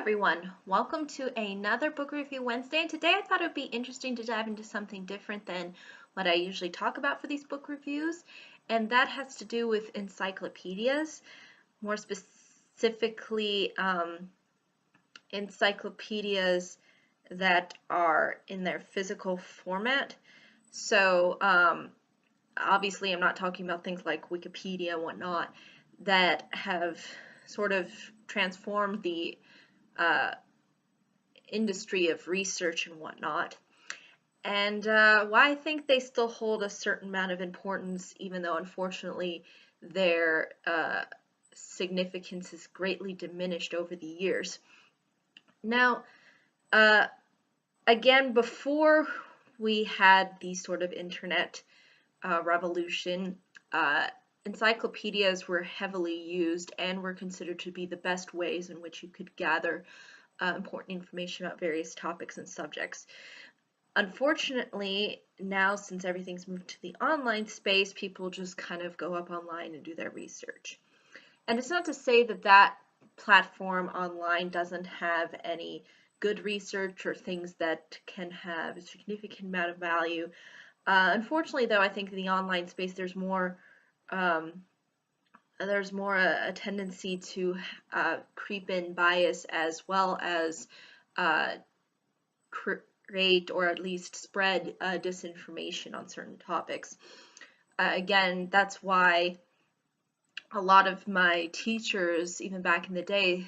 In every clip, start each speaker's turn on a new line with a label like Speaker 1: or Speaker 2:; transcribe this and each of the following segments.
Speaker 1: everyone, welcome to another book review Wednesday, and today I thought it would be interesting to dive into something different than what I usually talk about for these book reviews, and that has to do with encyclopedias, more specifically encyclopedias that are in their physical format. So obviously I'm not talking about things like Wikipedia and whatnot that have sort of transformed the industry of research and whatnot. And why I think they still hold a certain amount of importance, even though unfortunately their significance is greatly diminished over the years. Now, again, before we had the sort of internet revolution, encyclopedias were heavily used and were considered to be the best ways in which you could gather important information about various topics and subjects. Unfortunately, now since everything's moved to the online space, people just kind of go up online and do their research. And it's not to say that that platform online doesn't have any good research or things that can have a significant amount of value. Unfortunately, though, I think in the online space there's more a tendency to creep in bias as well as create or at least spread disinformation on certain topics. Again, that's why a lot of my teachers, even back in the day,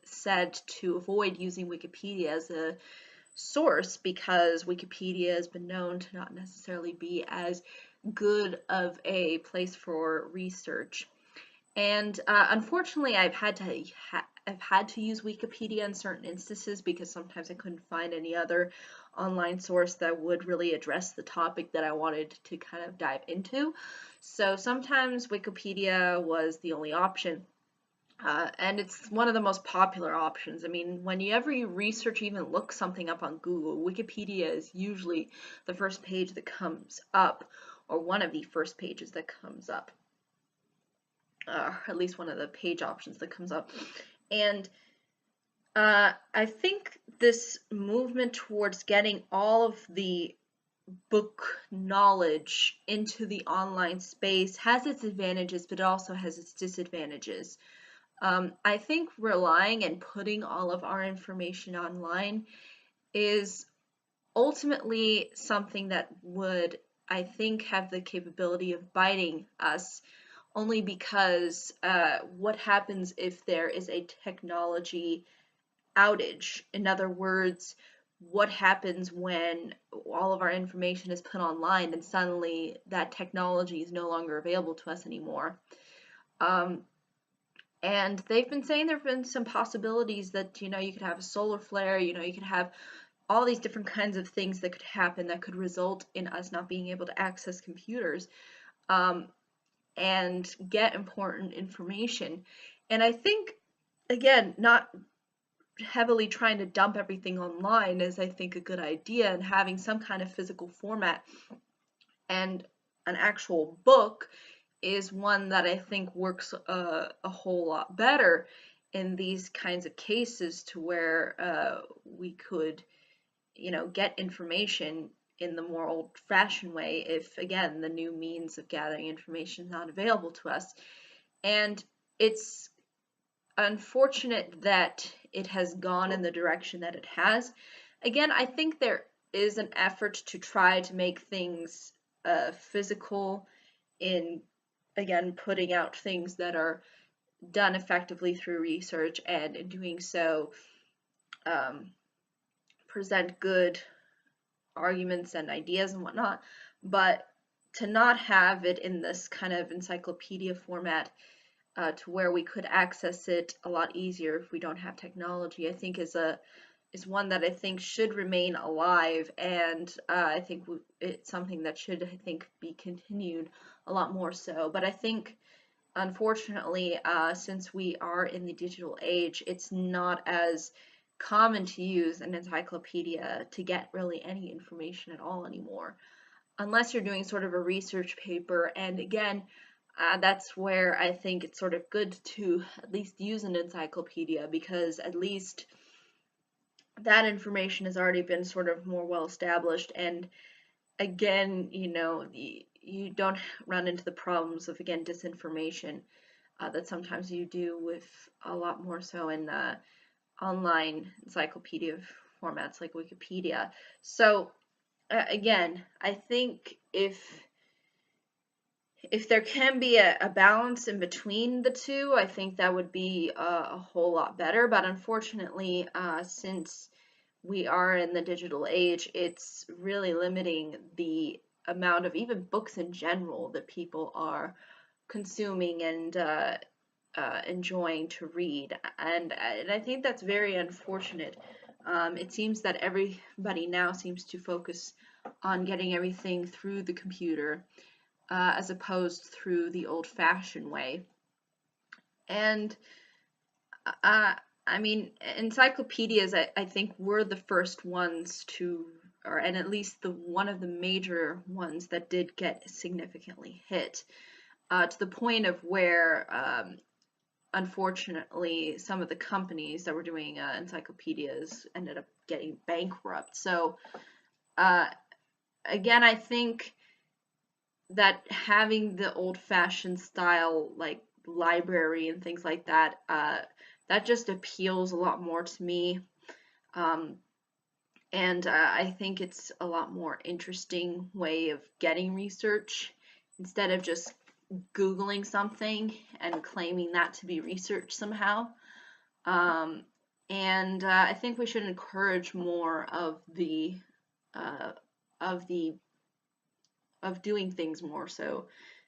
Speaker 1: said to avoid using Wikipedia as a source because Wikipedia has been known to not necessarily be as good of a place for research. And unfortunately, I've had to use Wikipedia in certain instances because sometimes I couldn't find any other online source that would really address the topic that I wanted to kind of dive into. So sometimes Wikipedia was the only option. And it's one of the most popular options. I mean, whenever you research, even look something up on Google, Wikipedia is usually the first page that comes up, or one of the first pages that comes up. At least one of the page options that comes up. And I think this movement towards getting all of the book knowledge into the online space has its advantages, but it also has its disadvantages. I think relying and putting all of our information online is ultimately something that would, I think, have the capability of biting us, only because what happens if there is a technology outage? In other words, what happens when all of our information is put online and suddenly that technology is no longer available to us anymore? And they've been saying there have been some possibilities that, you could have a solar flare, you could have all these different kinds of things that could happen that could result in us not being able to access computers and get important information. And I think, again, not heavily trying to dump everything online is, I think, a good idea, and having some kind of physical format and an actual book is one that I think works a whole lot better in these kinds of cases, to where we could, get information in the more old-fashioned way if, again, the new means of gathering information is not available to us. And it's unfortunate that it has gone in the direction that it has. Again, I think there is an effort to try to make things physical in, again, putting out things that are done effectively through research, and in doing so present good arguments and ideas and whatnot. But to not have it in this kind of encyclopedia format, to where we could access it a lot easier if we don't have technology, I think is one that I think should remain alive, and I think it's something that should, I think, be continued a lot more so. But I think, unfortunately, since we are in the digital age, it's not as common to use an encyclopedia to get really any information at all anymore, unless you're doing sort of a research paper. And again, that's where I think it's sort of good to at least use an encyclopedia, because at least that information has already been sort of more well established. And again, you don't run into the problems of, again, disinformation that sometimes you do with a lot more so in online encyclopedia formats like Wikipedia. So again, I think if there can be a balance in between the two, I think that would be a whole lot better. But unfortunately, since we are in the digital age, it's really limiting the amount of even books in general that people are consuming and enjoying to read. And I think that's very unfortunate. It seems that everybody now seems to focus on getting everything through the computer, as opposed through the old-fashioned way. And I mean, encyclopedias, I think, were the first ones to, and at least one of the major ones that did get significantly hit, to the point of where, unfortunately, some of the companies that were doing encyclopedias ended up getting bankrupt. So, again, I think that having the old-fashioned style, like library and things like that, that just appeals a lot more to me. And I think it's a lot more interesting way of getting research, instead of just Googling something and claiming that to be research somehow. And I think we should encourage more of the of the of doing things more so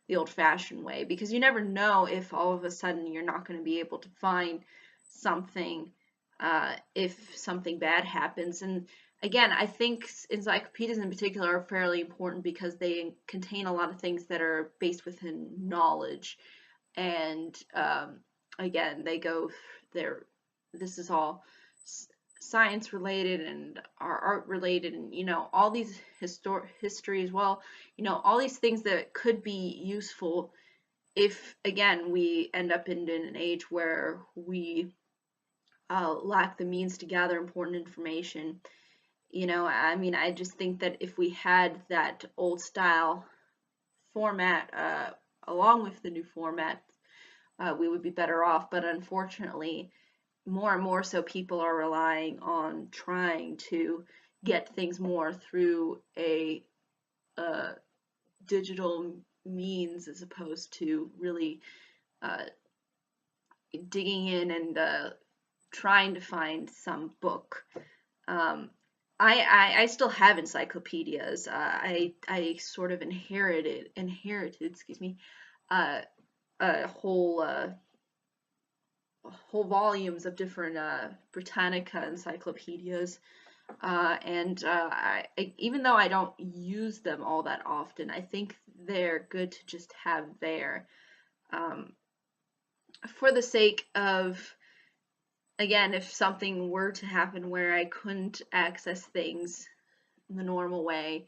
Speaker 1: the old-fashioned way, because you never know if all of a sudden you're not going to be able to find something if something bad happens. And again, I think encyclopedias in particular are fairly important because they contain a lot of things that are based within knowledge. And again, they go there. This is all science related and our art related, and all these history as well. All these things that could be useful if, again, we end up in an age where we lack the means to gather important information. I mean, I just think that if we had that old style format along with the new format, we would be better off. But unfortunately, more and more so people are relying on trying to get things more through a digital means, as opposed to really digging in and trying to find some book. I still have encyclopedias. I sort of inherited, excuse me, a whole volumes of different Britannica encyclopedias, and even though I don't use them all that often, I think they're good to just have there, for the sake of, again, if something were to happen where I couldn't access things the normal way,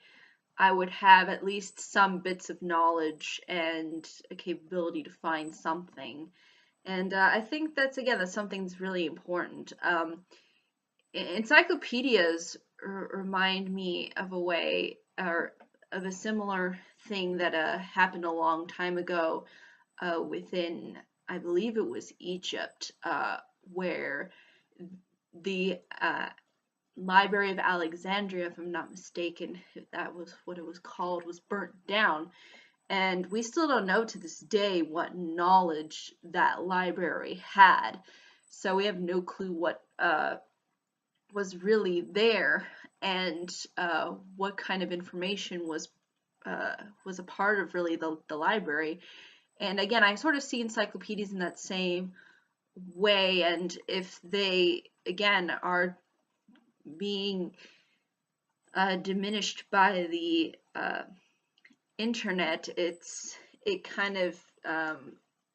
Speaker 1: I would have at least some bits of knowledge and a capability to find something. And I think that's something that's really important. Encyclopedias remind me of a way, or of a similar thing that happened a long time ago within, I believe it was Egypt, where the Library of Alexandria, if I'm not mistaken, if that was what it was called, was burnt down. And we still don't know to this day what knowledge that library had. So we have no clue what was really there, and what kind of information was a part of really the library. And again, I sort of see encyclopedias in that same way, and if they, again, are being diminished by the internet, it kind of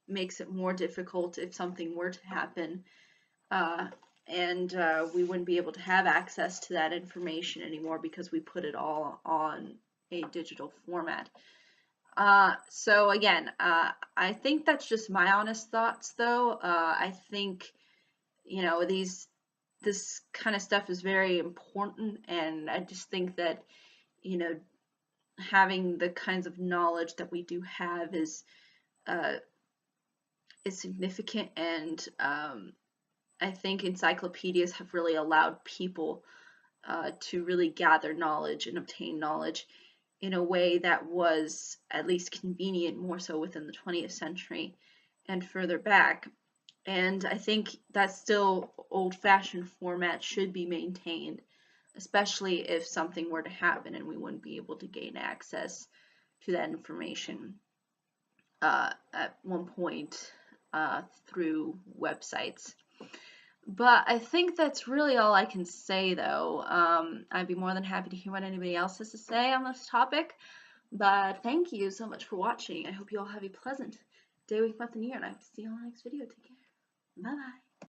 Speaker 1: makes it more difficult if something were to happen, and we wouldn't be able to have access to that information anymore because we put it all on a digital format. So again, I think that's just my honest thoughts, though. I think, this kind of stuff is very important, and I just think that, you know, having the kinds of knowledge that we do have uh, is significant, and I think encyclopedias have really allowed people to really gather knowledge and obtain knowledge in a way that was at least convenient, more so within the 20th century and further back. And I think that still old-fashioned format should be maintained, especially if something were to happen and we wouldn't be able to gain access to that information at one point through websites. But I think that's really all I can say, though. I'd be more than happy to hear what anybody else has to say on this topic. But thank you so much for watching. I hope you all have a pleasant day, week, month, and year, and I hope to see you on the next video. Take care. Bye-bye.